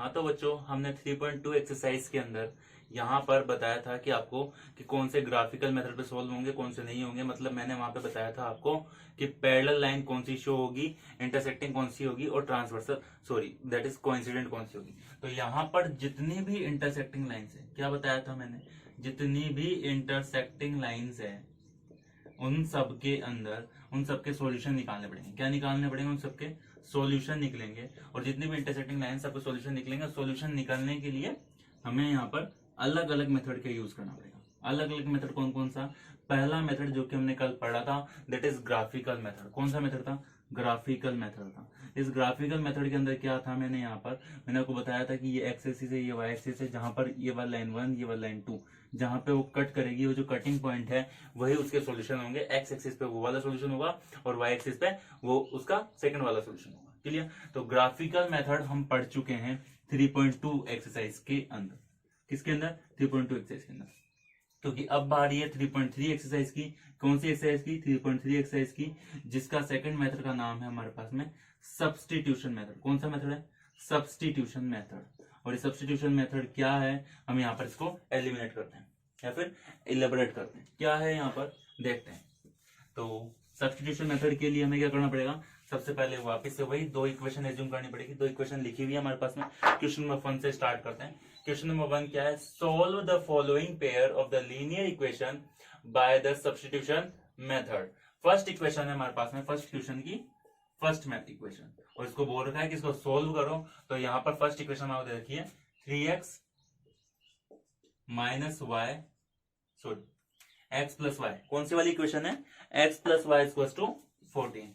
हाँ तो बच्चों, हमने 3.2 एक्सरसाइज के अंदर यहाँ पर बताया था कि आपको कि कौन से ग्राफिकल मेथड पे सोल्व होंगे, कौन से नहीं होंगे। मतलब मैंने वहां पे बताया था आपको कि पैरेलल लाइन कौन सी शो होगी, इंटरसेक्टिंग कौन सी होगी और ट्रांसवर्सल दैट इज कोइंसिडेंट कौन सी होगी। तो यहाँ पर जितनी भी इंटरसेक्टिंग लाइन्स है, क्या बताया था मैंने, जितनी भी इंटरसेक्टिंग लाइन्स है उन सब के अंदर उन सब के सॉल्यूशन निकालने पड़ेंगे। क्या निकालने पड़ेंगे? उन सब के सॉल्यूशन निकलेंगे। और जितनी भी इंटरसेक्टिंग लाइन सबके सॉल्यूशन निकलेंगे। सॉल्यूशन निकालने के लिए हमें यहाँ पर अलग अलग मेथड का यूज करना पड़ेगा। अलग अलग मेथड कौन कौन सा? पहला मेथड जो कि हमने कल पढ़ा था दैट इज ग्राफिकल मेथड। कौन सा मेथड था? ग्राफिकल मेथड था। इस ग्राफिकल मेथड के अंदर क्या था, मैंने यहाँ पर मैंने आपको बताया था कि ये एक्स एक्सिस है, ये वाई एक्सिस है, जहां पर ये वाला लाइन 1 ये वाला लाइन 2 जहां पे वो कट करेगी, वो जो कटिंग पॉइंट है वही उसके सॉल्यूशन होंगे। एक्स एक्सिस पे वो वाला सॉल्यूशन होगा और वाई एक्सिस पे वो उसका सेकंड वाला सॉल्यूशन होगा। क्लियर? तो ग्राफिकल मेथड हम पढ़ चुके हैं 3.2 एक्सरसाइज के अंदर। किसके अंदर? 3.2 एक्सरसाइज के अंदर। क्योंकि अब बारी है 3.3 एक्सरसाइज की। कौन सी एक्सरसाइज की? 3.3 एक्सरसाइज की, जिसका सेकंड मेथड का नाम है हमारे पास में सब्स्टिट्यूशन मेथड। कौन सा मेथड है? Substitution method. और ये सब्स्टिट्यूशन मेथड क्या है, हम यहाँ पर इसको एलिमिनेट करते हैं या फिर इलेबोरेट करते हैं। क्या है यहाँ पर देखते हैं। तो सब्स्टिट्यूशन मेथड के लिए हमें क्या करना पड़ेगा? सबसे पहले वापस से वही दो इक्वेशन एज्यूम करनी पड़ेगी। दो इक्वेशन लिखी हुई है हमारे पास में। क्वेश्चन नंबर 1 से स्टार्ट करते हैं। क्वेश्चन नंबर 1 क्या है? Solve the following pair of the linear equation by the substitution method. First equation है हमारे पास में, फर्स्ट इक्वेशन की फर्स्ट मैथ इक्वेशन, और इसको बोल रखा है कि इसको सोल्व करो। तो यहाँ पर फर्स्ट इक्वेशन आपको दे रखी है 3x minus y sorry x plus y. कौन सी वाली इक्वेशन है? x plus y equal to 14।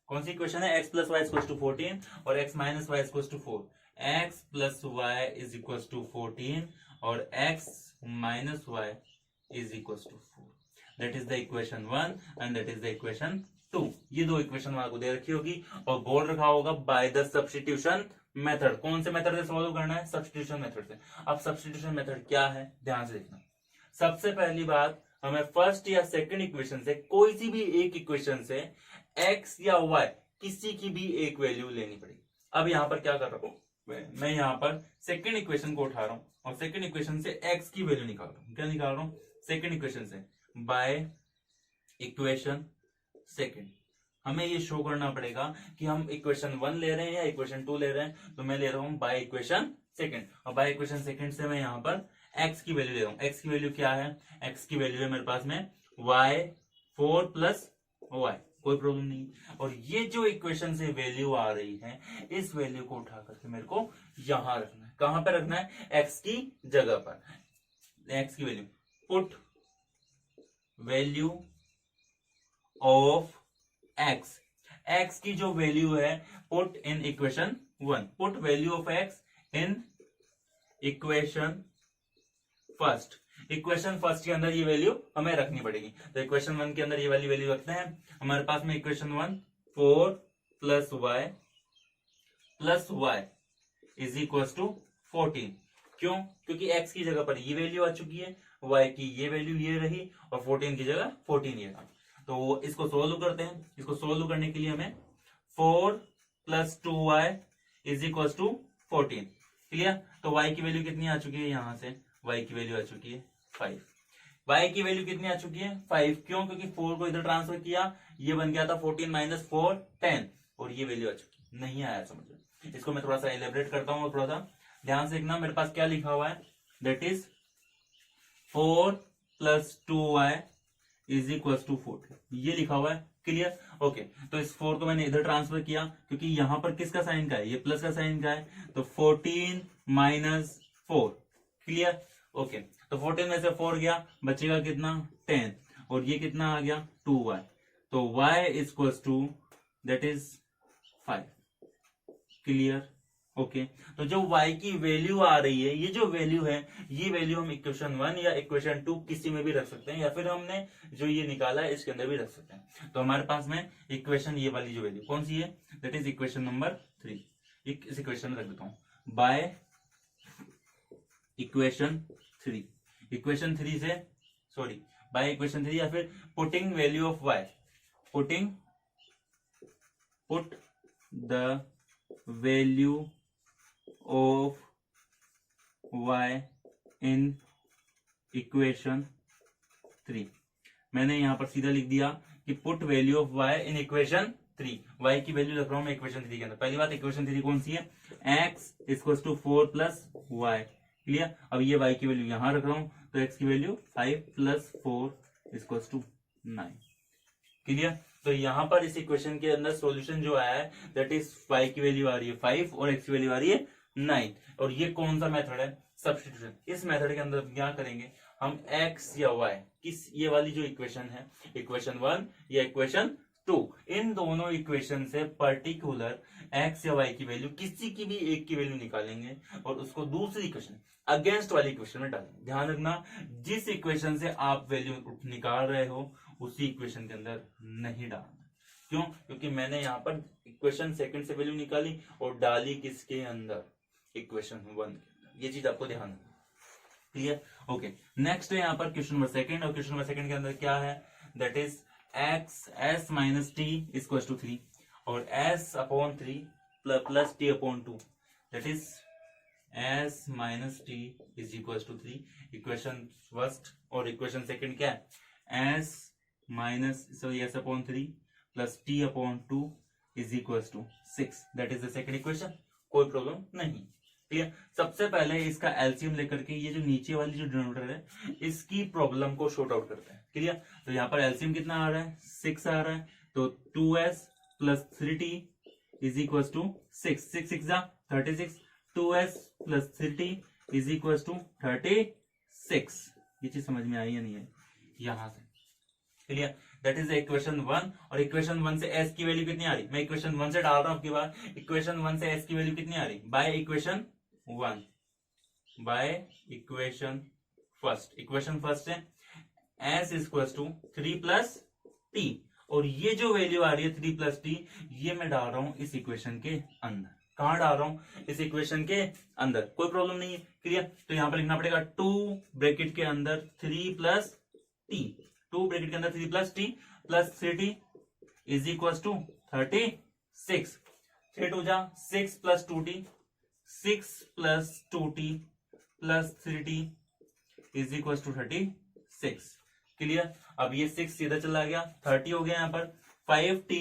कौन सी इक्वेशन है? x plus y equal to 14 और x minus y equal to 4। x plus y is equal to 14 और x minus y is equal to 4। That is the equation 1 and that is the equation 2। ये दो equation आपको दे रखी होगी और बोल रखा होगा बाय द सब्स्टिट्यूशन मेथड। कौन से मेथड से सॉल्व करना है? सब्स्टिट्यूशन मेथड से। अब सब्स्टिट्यूशन मेथड क्या है, ध्यान से देखना। सबसे पहली बात, हमें फर्स्ट या सेकंड इक्वेशन से कोई सी भी एक इक्वेशन से x या y किसी की भी एक वैल्यू लेनी पड़ेगी। अब यहां पर क्या कर रहा हूं मैं यहां पर सेकंड इक्वेशन को उठा रहा हूं और सेकंड इक्वेशन से x की वैल्यू निकाल रहा हूं। क्या निकाल रहा हूं? सेकंड इक्वेशन से बाय इक्वेशन सेकंड। हमें ये शो करना पड़ेगा कि हम इक्वेशन 1 ले रहे हैं या इक्वेशन 2 ले रहे हैं। तो मैं ले रहा हूं बाय इक्वेशन सेकंड, और बाय इक्वेशन सेकंड से मैं यहां पर x की वैल्यू ले रहा हूं। x की वैल्यू क्या है? x की वैल्यू है मेरे पास में y 4 प्लस y। कोई प्रॉब्लम नहीं। और ये जो इक्वेशन से वैल्यू आ रही है, इस वैल्यू को उठा करके मेरे को यहां रखना है। कहां पर रखना है? x की जगह पर। x की value, put value of x। x की जो वैल्यू है put in equation 1। Put value of x in equation first. Equation first के अंदर ये वैल्यू हमें रखनी पड़ेगी। तो इक्वेशन 1 के अंदर ये वाली वैल्यू रखते हैं। हमारे पास में equation 1 4 plus y is equal to 14। क्यों? क्योंकि x की जगह पर ये वैल्यू आ चुकी है, y की ये वैल्यू ये रही और 14 की जगह 14 ये था। तो इसको सोल्व करते हैं। इसको सोल्व करने के लिए हमें 4 plus 2y is equal to 14। Clear? तो y की वैल्यू कितनी आ चुकी है? यहां से y की वैल्यू आ चुकी है 5। y की वैल्यू कितनी आ चुकी है? 5। क्यों? क्योंकि 4 को इधर ट्रांसफर किया, ये बन गया था 14 माइनस 4 10, और ये वैल्यू आ चुकी। नहीं आया समझ में? इसको मैं थोड़ा सा एलिब्रेट करता हूँ और थोड़ा सा ध्यान से देखना। मेरे पास क्या लिखा हुआ है? That is 4 plus 2y is equal to 4। ये लिखा हुआ है। क्लियर? ओके। तो इस 4 को मैंने इधर ट्रांसफर किया क्योंकि यहां पर किसका साइन का है? ये प्लस का साइन का है। तो 14 माइनस 4। क्लियर? ओके। तो 14 में से 4 गया, बचेगा कितना? 10, और ये कितना आ गया? 2y। तो y is equal to that is 5। Clear? Okay. तो जो y की वैल्यू आ रही है, ये जो वैल्यू है, ये वैल्यू हम इक्वेशन 1 या इक्वेशन 2 किसी में भी रख सकते हैं, या फिर हमने जो ये निकाला है इसके अंदर भी रख सकते हैं। तो हमारे पास में इक्वेशन ये वाली जो वैल्यू कौन सी है? That is equation number 3। इस इक्वेशन में रख देता हूं बाय इक्वेशन 3। इक्वेशन 3 से सॉरी बाय इक्वेशन 3 या फिर putting value of y, put the value of y in equation 3। मैंने यहां पर सीधा लिख दिया कि put value of y in equation 3। y की वैल्यू रख रहा हूं मैं इक्वेशन 3 के अंदर। पहली बात, इक्वेशन 3 कौन सी है? x equal to 4 plus y। Clear? अब ये y की वैल्यू यहां रख रहा हूं, तो x की value 5 plus 4 equal to 9। Clear? तो यहां पर इस इक्वेशन के अंदर सॉल्यूशन जो आया है दैट इज y की वैल्यू आ रही है 5 और x की वैल्यू आ रही है 9। और ये कौन सा मेथड है? सब्स्टिट्यूशन। इस मेथड के अंदर क्या करेंगे हम, x या y, किस ये वाली जो इक्वेशन है, इक्वेशन 1 या इक्वेशन 2, इन दोनों इक्वेशन से पर्टिकुलर x या y की वैल्यू, किसी की भी एक की वैल्यू निकालेंगे और उसको दूसरी इक्वेशन अगेंस्ट वाली इक्वेशन में डालेंगे। ध्यान रखना, जिस इक्वेशन से आप वैल्यू निकाल रहे हो उसी इक्वेशन के अंदर नहीं डालना। क्यों? क्योंकि मैंने यहाँ पर इक्वेशन सेकंड से वैल्यू निकाली और डाली किसके अंदर? इक्वेशन 1 के अंदर। ये चीज आपको ध्यान रखना। क्लियर? ओके, नेक्स्ट है यहाँ पर क्वेश्चन नंबर सेकंड, और क्वेश्चन नंबर सेकंड के अंदर क्या है? That is s minus t equal to 3 और s upon 3 plus t upon 2, that is s minus t is equal to 3। Equation first और इक्वेशन सेकंड क्या है? s minus s upon 3 plus t upon 2 is equal to 6, that is the second equation. कोई problem नहीं। Clear? सबसे पहले इसका LCM लेकर के ये जो नीचे वाली जो डिनोमिनेटर है इसकी प्रॉब्लम को शॉर्ट आउट करते हैं। क्लियर? तो यहाँ पर एलसीएम कितना आ रहा है? 6 आ रहा है, तो 2s plus 3t is equal to 6, 6 6 36, 2s plus 3t is equal to 36। ये चीज समझ में आई या नहीं है? यहां से क्लियर? That is equation 1। और इक्वेशन 1 से s की वैल्यू कितनी आ रही? मैं इक्वेशन 1 से डाल रहा हूं आपकी बात। इक्वेशन 1 से s की वैल्यू कितनी आ रही? By equation 1, by equation first. Equation first है s equal to 3 plus t, और ये जो वैल्यू आ रही है 3 प्लस t, ये मैं डाल रहा हूं इस इक्वेशन के अंदर। कहां डाल रहा हूं? इस इक्वेशन के अंदर। कोई प्रॉब्लम नहीं है। क्लियर? तो यहां पर लिखना पड़ेगा 2 ब्रैकेट के अंदर 3 प्लस t, 2 ब्रैकेट के अंदर 3 plus t plus 3t is equal to 36। 3 टू जा 6 plus 2t, 6 plus 2t plus 3t is equal to 36। Clear? अब ये 6 सीधा चला गया, 30 हो गया। यहाँ पर 5t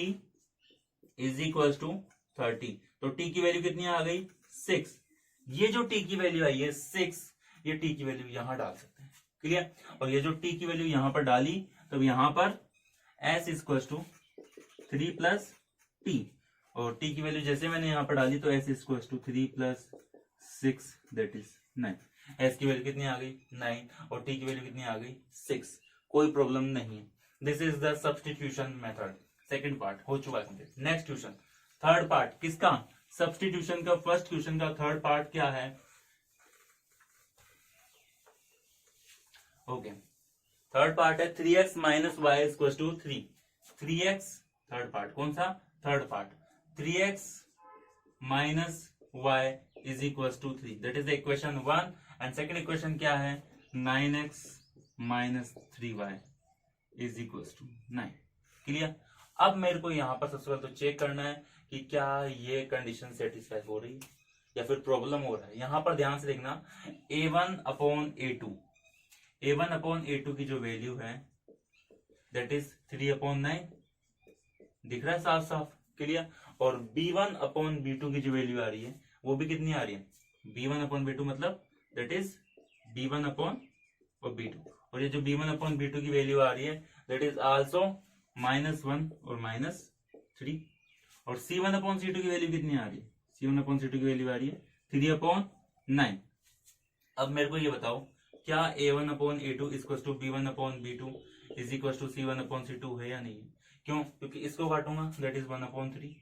इज इक्वल टू 30, तो t की वैल्यू कितनी आ गई? 6। ये जो t की वैल्यू आई है 6, ये t की वैल्यू यहां डाल सकते हैं। क्लियर? और ये जो t की वैल्यू यहां पर डाली, तो यहां पर s equal to 3 plus t, और t की वैल्यू जैसे मैंने यहां पर डाली तो s equal to 3 plus 6 that is 9। s की वैल्यू कितनी आ गई? 9, और t की वैल्यू कितनी आ गई? 6। कोई प्रॉब्लम नहीं है। This is the substitution method. Second part हो चुका है। नेक्स्ट क्वेश्चन, थर्ड पार्ट किसका? सब्स्टिट्यूशन का। फर्स्ट क्वेश्चन का थर्ड पार्ट क्या है? ओके, थर्ड पार्ट है 3x minus y equal to 3। 3x third part, कौन सा? Third part. 3x minus y is equal to 3, that is the equation 1। And second equation क्या है? 9x minus 3y is equal to 9। Clear? अब मेरे को यहां पर सबसे पहले तो चेक करना है कि क्या ये कंडीशन सेटिस्फाई हो रही है या फिर प्रॉब्लम हो रहा है। यहां पर ध्यान से देखना, a1 upon a2, a1 upon a2 की जो वैल्यू है दैट इज 3 अपॉन 9, दिख रहा है साफ साफ। क्लियर? और b1 अपॉन b2 की जो वैल्यू आ रही है वो भी कितनी आ रही है? b1 अपॉन b2 मतलब दैट इज b1 अपॉन और b2, और ये जो b1 अपॉन b2 की वैल्यू आ रही है दैट इज आल्सो -1 और -3, और c1 अपॉन c2 की वैल्यू कितनी आ रही है? c1 अपॉन c2 की वैल्यू आ रही है 3 अपॉन 9। अब मेरे को ये बताओ, क्या a1 upon a2 equal to b1 upon b2 is equal to c1 upon c2 है या नहीं है? क्यों? क्योंकि इसको काटूंगा दैट इज 1 अपॉन 3,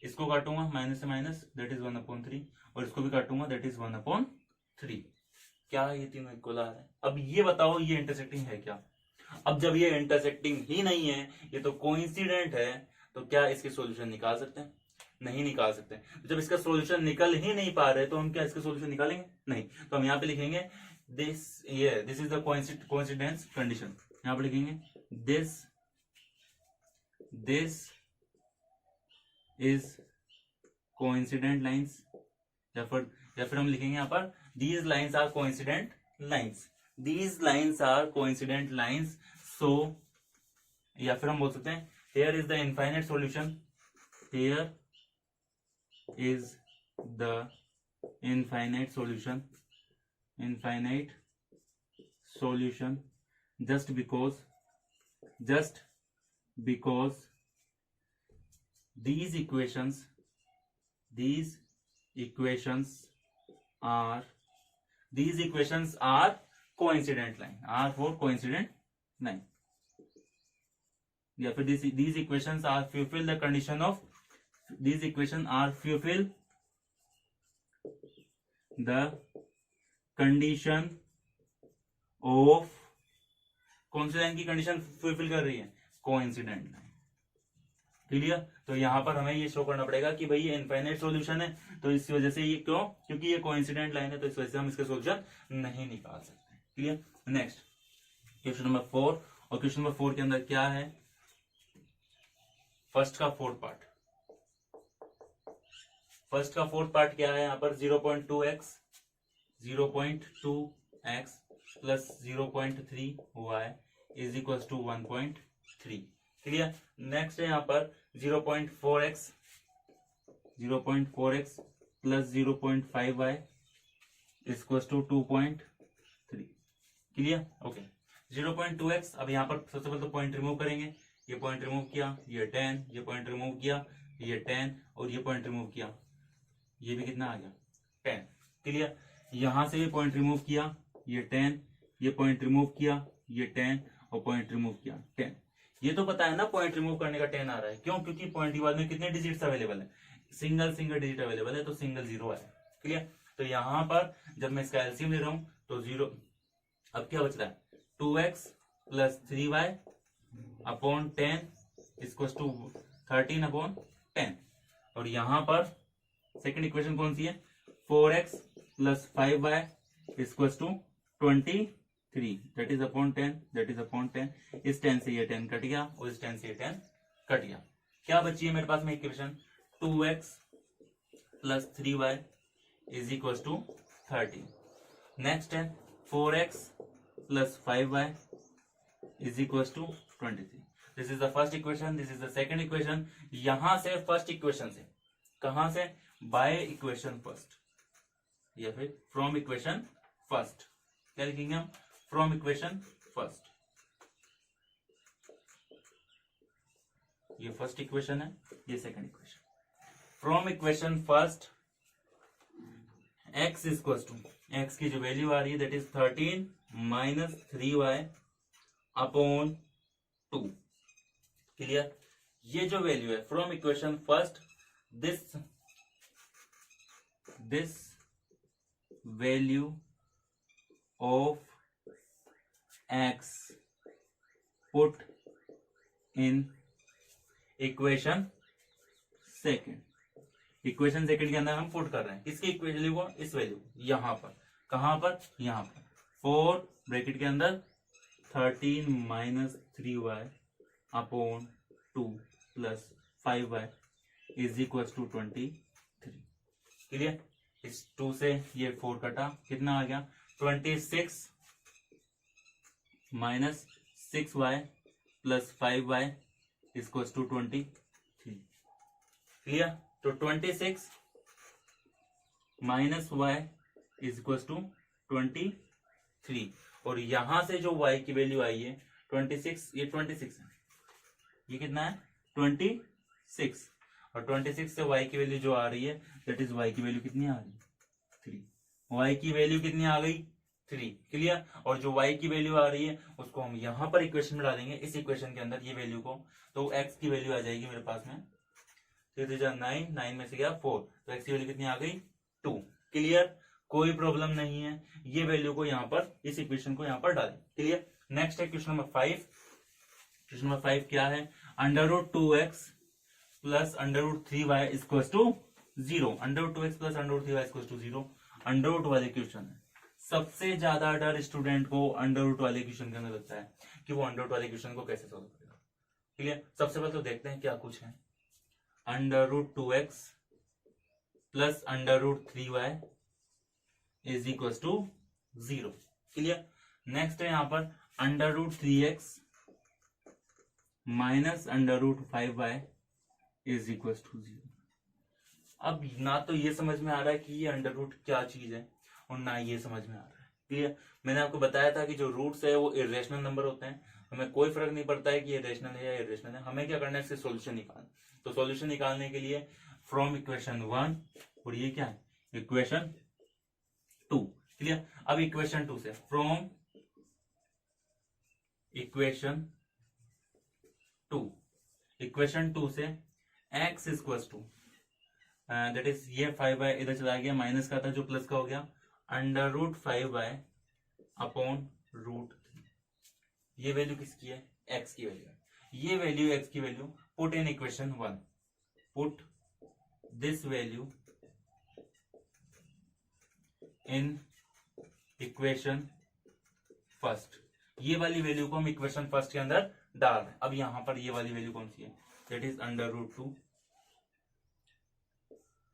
इसको काटूंगा माइनस से माइनस दैट इज 1 अपॉन 3, और इसको भी काटूंगा दैट इज 1 अपॉन 3। क्या ये तीनों इक्वल आ रहे हैं? अब ये बताओ ये इंटरसेक्टिंग है क्या? अब जब ये इंटरसेक्टिंग ही नहीं है, ये तो कोइंसिडेंट है, तो क्या इसके सॉल्यूशन निकाल सकते हैं? नहीं निकाल सकते। तो जब इसका सॉल्यूशन निकल ही नहीं पा रहे तो हम क्या इसका सॉल्यूशन निकालेंगे? नहीं। तो हम यहाँ पे लिखेंगे this is the coincidence condition. यहाँ पे लिखेंगे दिस इज कोइंसिडेंट लाइंस, या फिर या फिर हम लिखेंगे यहाँ पर these lines are coincident lines, these lines are coincident lines. So या फिर हम बोल सकते हैं here is the infinite solution, here is the infinite solution, infinite solution just because these equations are coincident line, are for coincident line, या फिर these equations are fulfill the condition of, these equations are fulfill the condition of, कौन सी line की condition fulfil कर रही है, coincident line. Clear? तो यहां पर हमें ये शो करना पड़ेगा कि भाई ये इनफाइनाइट सॉल्यूशन है, तो इस वजह से ये क्यों, क्योंकि ये कोइंसिडेंट लाइन है, तो इस वजह से हम इसका सॉल्यूशन नहीं निकाल सकते। क्लियर? नेक्स्ट क्वेश्चन नंबर 4, और क्वेश्चन नंबर 4 के अंदर क्या है, फर्स्ट का फोर्थ पार्ट, फर्स्ट का फोर्थ पार्ट क्या है यहाँ पर, 0.2x plus 0.3 y is equal to 1.3। Clear? Next है यहाँ पर 0.4x plus 0.5y is equal to 2.3। Clear? Okay. 0.2x, अब यहाँ पर सबसे पहले तो पॉइंट रिमूव करेंगे, ये पॉइंट रिमूव किया, ये 10, ये पॉइंट रिमूव किया, ये 10, और ये पॉइंट रिमूव किया, ये भी कितना आ गया, 10। क्लियर? यहां से ये पॉइंट रिमूव किया, ये 10, ये पॉइंट रिमूव किया, ये 10, और पॉइंट रिमूव किया 10। ये तो पता है ना पॉइंट रिमूव करने का 10 आ रहा है, क्यों? क्योंकि पॉइंट के बाद में कितने डिजिट्स अवेलेबल है, सिंगल डिजिट अवेलेबल है, तो सिंगल 0 है। क्लियर? तो यहां पर जब मैं इसका एलसीएम ले रहा हूं तो 0, अब क्या बच रहा है, 2x प्लस 3y अपॉन 10 इसको 13 अपॉन 10, और यहां पर सेकेंड इक्वेशन कौन सी है, 4x plus 5y equal to 23, that is upon 10, इस 10 से ये 10 कट गया, और इस 10 से ये 10 कट गया। क्या बची है मेरे पास में equation, 2x plus 3y is equal to 13। Next है 4x plus 5y is equal to 23। This is the first equation, this is the second equation. यहां से फर्स्ट इक्वेशन से, कहां से, बाय इक्वेशन फर्स्ट, या फिर फ्रॉम इक्वेशन फर्स्ट। क्या लिखेंगे हम, फ्रॉम इक्वेशन फर्स्ट, ये फर्स्ट इक्वेशन है, ये second equation. From equation first x equal to, x की जो वैल्यू आ रही है that is 13 minus 3y upon 2। Clear? ये जो वैल्यू है from equation first, this value of x put in equation second, equation second के अंदर हम पुट कर रहे हैं किसकी वैल्यू को, इस वैल्यू, यहां पर, कहां पर, यहां पर, 4 ब्रैकेट के अंदर 13 minus 3y upon 2 plus 5y is equal to 23। Clear? इस 2 से ये 4 कटा, कितना आ गया, 26 minus 6y plus 5y equal to 23। Clear? तो 26 minus y is equal to 23, और यहां से जो y की वैल्यू आई है 26, ये 26 है, ये कितना है, 26, और 26 से y की वैल्यू जो आ रही है दैट इज y की वैल्यू कितनी आ रही है, 3। y की वैल्यू कितनी आ गई, 3। क्लियर? और जो y की वैल्यू आ रही है उसको हम यहां पर इक्वेशन में डालेंगे, इस इक्वेशन के अंदर ये वैल्यू को, तो x की वैल्यू आ जाएगी मेरे पास में 9 में से गया 4, तो x की वैल्यू कितनी आ गई, 2। क्लियर? कोई प्रॉब्लम नहीं है, ये वैल्यू को यहाँ पर, इस इक्वेशन को यहाँ पर डालें। क्लियर? नेक्स्ट है क्वेश्चन नंबर 5। क्वेश्चन नंबर 5 क्या है, √2x plus √3y equal to 0, √2x plus √3y equal to 0, under वाले क्वेश्चन है। सबसे ज्यादा डर स्टूडेंट को अंडर वाले क्वेश्चन के अंदर लगता है कि वो अंडर वाले क्वेश्चन को कैसे सॉल्व करेगा। क्लियर? सबसे पहले तो देखते हैं क्या कुछ है, √2x plus √3y is equal to 0। Clear. Next है यहाँ पर under root 3x minus under root 5y is equal to 0। अब ना तो ये समझ में आ रहा है कि ये अंडर रूट क्या चीज है और ना ये समझ में आ रहा है। क्लियर। मैंने आपको बताया था कि जो रूट्स है वो इरेशनल नंबर होते हैं, हमें कोई फर्क नहीं पड़ता है कि ये रेशनल है या इरेशनल है, हमें क्या करना है इसके सॉल्यूशन निकालना। तो सॉल्यूशन निकालने के लिए फ्रॉम इक्वेशन 1 और ये क्या है इक्वेशन 2। क्लियर। अब इक्वेशन 2 से फ्रॉम इक्वेशन 2 से x equal to that is ये 5y इधर चला गया, माइनस का था जो प्लस का हो गया, under root 5y upon root 3। ये वैल्यू किसकी है x की वैल्यू है। ये वैल्यू x की value put in equation 1, put this value in equation first. ये वाली वैल्यू को हम इक्वेशन फर्स्ट के अंदर डाल रहे हैं। अब यहां पर ये वाली वैल्यू कौन सी है, that is under root 2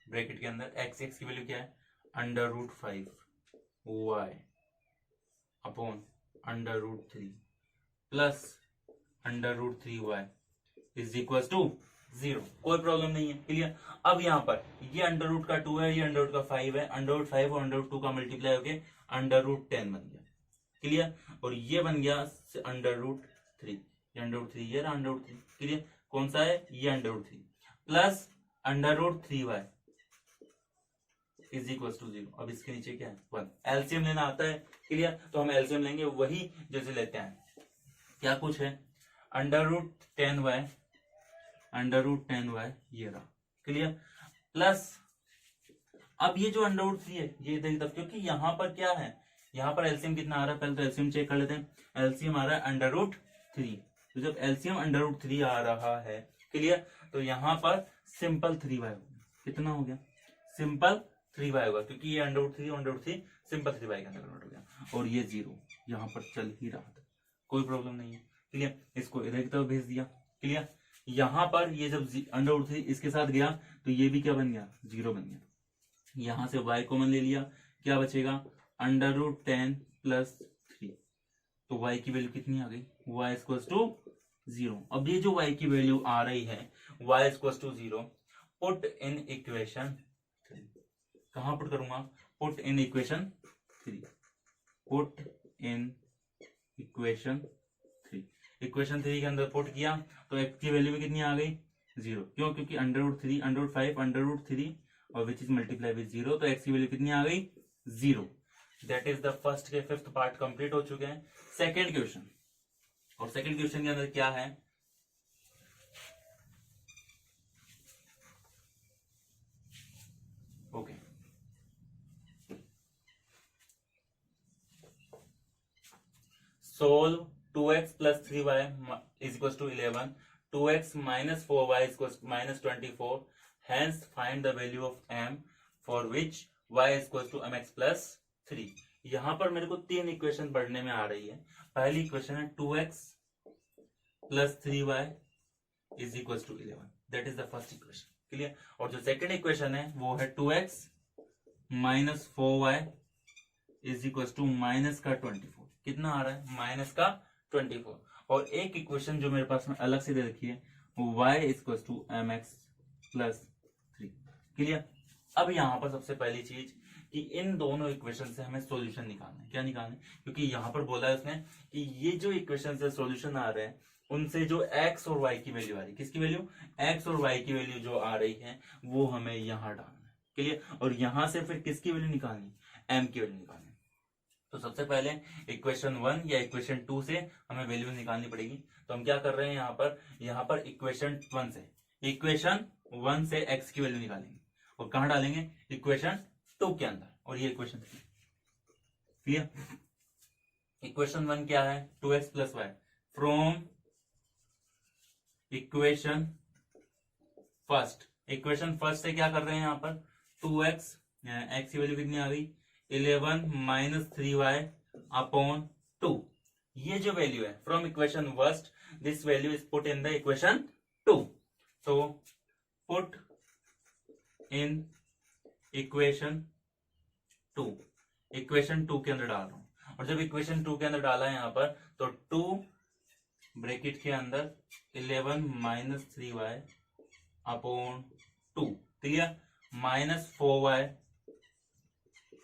bracket के अंदर x की वैल्यू क्या है under root 5y upon under root 3 plus under root 3y is equal to 0। कोई प्रॉब्लम नहीं है। क्लियर। अब यहाँ पर ये अंडर रूट का 2 है, ये अंडर रूट का 5 है, अंडर रूट 5 और अंडर रूट 2 का मल्टीप्लाई होके अंडर रूट 10 बन गया। क्लियर। और ये बन गया अंडर रूट 3, ये अंडर रूट 3, ये अंडर रूट 3। क्लियर। कौन सा है ये under root 3 plus under root 3y is equal to 0। अब इसके नीचे क्या है 1। एलसीएम लेना आता है। क्लियर। तो हम एलसीएम लेंगे वही जैसे लेते हैं। क्या कुछ है under root 10y, under root 10y ये रहा। क्लियर। प्लस अब ये जो अंडर रूट 3 है ये इधर की तरफ, क्योंकि यहाँ पर क्या है यहाँ पर एलसीएम कितना आ रहा है, पहले तो एलसीएम चेक कर लेते हैं। एलसीएम आ रहा है अंडर रूट 3। तो जब एलसीएम अंडर रूट 3 आ रहा है, क्लियर, तो यहाँ पर सिंपल 3y होगा। कितना हो गया सिंपल 3y होगा, क्योंकि ये अंडर रूट 3 सिंपल 3y के अंदर कन्वर्ट हो गया। और ये 0 यहाँ पर चल ही रहा था, कोई प्रॉब्लम नहीं है। क्लियर। इसको इधर की तरफ भेज दिया। क्लियर। यहाँ पर ये जब अंडर रूट 3 इसके साथ गया तो ये भी क्या बन गया 0 बन गया। यहां से y कॉमन ले लिया, क्या बचेगा अंडर रूट 10 प्लस 3। तो y की वैल्यू कितनी आ गई y इक्वल टू 0। अब ये जो y की वैल्यू आ रही है y equal to 0, put in equation 3। कहां पुट करूंगा put in equation 3, put in equation 3। Equation 3 के अंदर पुट किया तो x की वैल्यू भी कितनी आ गई 0। क्यों, क्योंकि under root 3 under root 5 under root 3 और विच इज मल्टीप्लाई विद 0, तो x की वैल्यू कितनी आ गई 0। दैट इज द फर्स्ट के 5th पार्ट कंप्लीट हो चुके हैं। सेकंड क्वेश्चन, और सेकंड क्वेश्चन के अंदर क्या है okay solve 2x plus 3y is equal to 11, 2x minus 4y is equal minus 24, hence find the value of m for which y is equal to mx plus 3। यहां पर मेरे को 3 equation पढ़ने में आ रही है। पहली इक्वेशन है 2x plus 3y is equal to 11, that is the first equation. Clear. और जो सेकंड इक्वेशन है वो है 2x minus 4y is equal to minus का 24। कितना आ रहा है माइनस का 24। और एक इक्वेशन जो मेरे पास में अलग से दे रखी है वो y is equal to mx plus 3। Clear. अब यहां पर सबसे पहली चीज कि इन दोनों इक्वेशन से हमें सॉल्यूशन निकालना है। क्या निकालना है, क्योंकि यहां पर बोला है उसने कि ये जो इक्वेशन से सॉल्यूशन आ रहे हैं उनसे जो x और y की वैल्यू आ रही है, किसकी वैल्यू x और y की वैल्यू जो आ रही है वो हमें यहां डालना है। क्लियर। और यहां से फिर किसकी वैल्यू निकालनी m की वैल्यू निकालनी। तो सबसे पहले इक्वेशन 1 या इक्वेशन 2 से हमें वैल्यू निकालनी पड़ेगी। तो हम क्या कर रहे हैं यहाँ पर इक्वेशन 1 से x की वैल्यू निकालेंगे और कहां डालेंगे इक्वेशन 2 के अंदर, और ये इक्वेशन 3। क्लियर। इक्वेशन 1 क्या है 2x plus y, from equation first से क्या कर रहे हैं यहाँ पर 2x, x की वैल्यू कितनी आ गई 11 माइनस 3y अपॉन 2। ये जो वैल्यू है from equation first, this value is put in the equation 2। तो पुट इन इक्वेशन 2 इक्वेशन 2 के अंदर डाल रहा हूं, और जब इक्वेशन 2 के अंदर डाला है यहाँ पर, तो 2 ब्रैकेट के अंदर 11 minus 3y upon 2, clear, minus 4y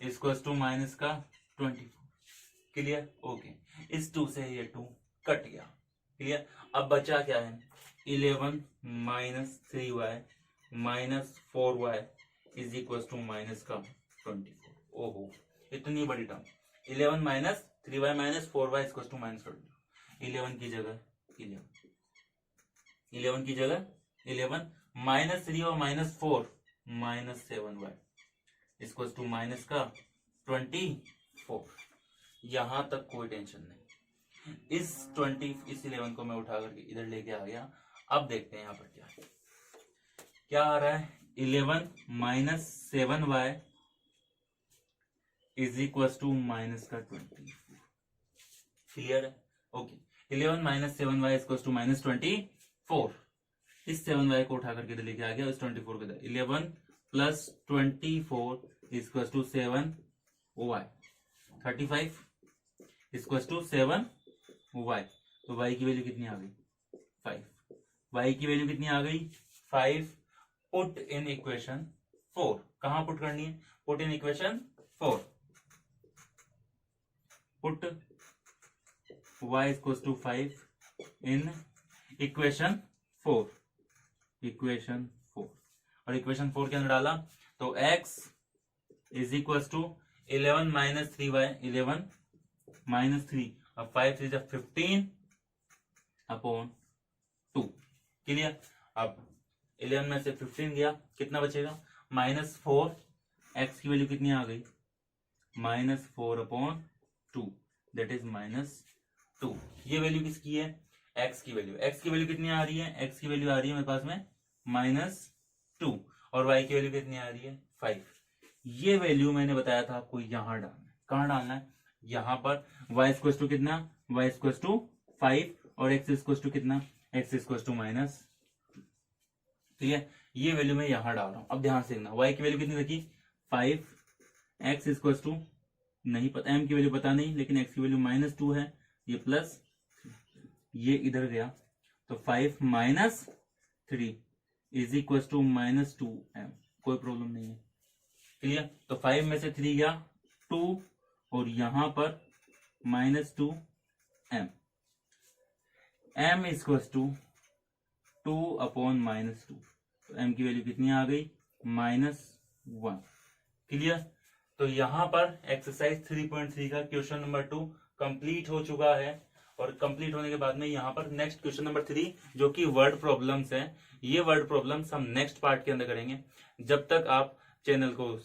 equals to minus का 24, क्लियर, ओके। इस 2 से ये 2 कट गया, क्लियर। अब बचा क्या है, 11 minus 3y minus 4y is equal to minus का 24। ओहो, इतनी बड़ी term, 11 minus 3y minus 4y is equal to minus 24। 11 की जगह 11 की जगह 11 माइनस 3 और minus 4 minus 7y equal to minus का 24। यहां तक कोई टेंशन नहीं। इस 11 को मैं उठा करके इधर लेके आ गया। अब देखते हैं यहाँ पर क्या आ रहा है, 11 minus 7y is equal to minus का 24, क्लियर है, okay. 11 minus 7y is equal to minus 24। इस 7y को उठा करके इधर लेके आ गया, इस 24 के इधर 11 plus 24 equal to 7y, 35 equal to 7y। तो y की वैल्यू कितनी आ गई, 5। y की वैल्यू कितनी आ गई, 5। पुट इन इक्वेशन 4, कहां पुट करनी है, put in equation 4, put y equal to 5 in equation 4, equation 4, और इक्वेशन 4 के अंदर डाला तो x is equal to 11 minus 3y, 11 minus 3 और 5 3 15 अपॉन 2, क्लियर। अब 11 में से 15 गया, कितना बचेगा, माइनस 4। x की वैल्यू कितनी आ गई, minus 4 upon 2, that is minus 2। ये वैल्यू किसकी है, x की वैल्यू। x की वैल्यू कितनी आ रही है, x की वैल्यू आ रही है मेरे पास में माइनस 2, और y की वैल्यू कितनी आ रही है, 5। ये वैल्यू मैंने बताया था आपको यहां डालना है, कहां डालना है, यहां पर। y इक्वल टू कितना, y इक्वल टू 5 और x इक्वल टू कितना, x इक्वल टू माइनस, ठीक है। ये वैल्यू मैं यहां डाल रहा हूं। अब ध्यान से देखना, y की वैल्यू कितनी रखी, 5, x इक्वल टू नहीं पता, m की वैल्यू पता नहीं, लेकिन x की वैल्यू माइनस 2 है, ये प्लस, ये इधर गया तो 5 minus 3 is equal to minus 2m, कोई प्रॉब्लम नहीं है, क्लियर। तो 5 में से 3 गया 2, और यहां पर minus 2m, m equal to 2 upon minus 2, तो m की वैल्यू कितनी आ गई, माइनस 1, क्लियर। तो यहां पर एक्सरसाइज 3.3 का क्वेश्चन नंबर 2 कंप्लीट हो चुका है, और कंप्लीट होने के बाद में यहाँ पर नेक्स्ट क्वेश्चन नंबर 3 जो कि वर्ड प्रॉब्लम्स है, ये वर्ड प्रॉब्लम्स हम नेक्स्ट पार्ट के अंदर करेंगे। जब तक आप चैनल को